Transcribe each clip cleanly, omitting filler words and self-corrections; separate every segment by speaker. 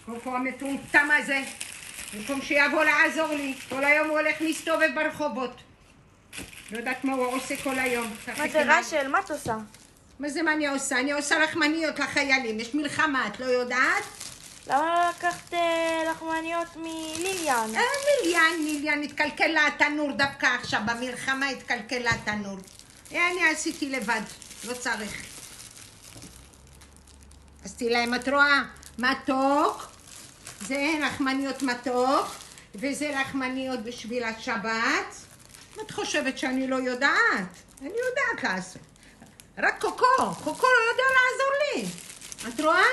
Speaker 1: קוקו המטומטם הזה, במקום שיבוא לעזור לי, כל היום הוא הולך להסתובב ברחובות. לא יודעת מה הוא עושה כל היום.
Speaker 2: מה זה רשל? מה את עושה?
Speaker 1: מה זה מה אני עושה? אני עושה לחמניות לחיילים, יש מלחמה, את לא יודעת?
Speaker 2: למה לא לקחת לחמניות מליליאן?
Speaker 1: ליליאן התקלקל לה התנור דווקא עכשיו, במלחמה התקלקל לה התנור. אני עשיתי לבד, לא צריך. עשיתי להם, את רואה? מתוק, זה לחמניות מתוק, וזה לחמניות בשביל השבת. את חושבת שאני לא יודעת? אני יודעת לעשות. רק קוקו לא יודע לעזור לי. את רואה?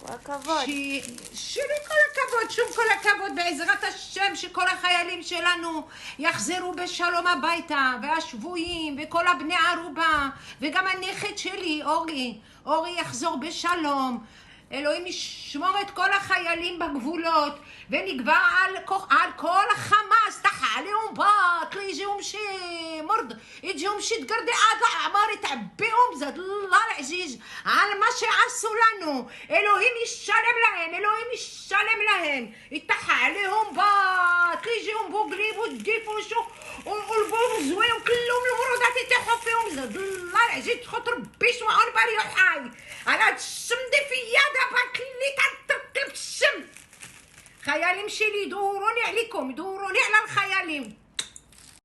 Speaker 2: כל הכבוד.
Speaker 1: שלי כל הכבוד, שום כל הכבוד, בעזרת השם שכל החיילים שלנו יחזרו בשלום הביתה, והשבויים, וכל הבני ערובה, וגם הנכד שלי, אורי יחזור בשלום. אלוהים ישמור את כל החיילים בגבולות, ונגבר על כל החמאס, תחעליהם باطل يجيهم شي تقردي عاد الأعمار يتعبيهم زاد الله العزيز على ما שעשו לנו. אלוהים ישלם להם, يتحى عليهم باطل يجيهم بوقليب والديفوش والبومزوي وكلهم المرودات يتحوا فيهم زاد الله العزيز تخط ربي يسمعون بريو حي على هاد الشم دي في يدها باكلي كتركب الشم. חיילים שלי, דורונים עליכם, דורונים על החיילים.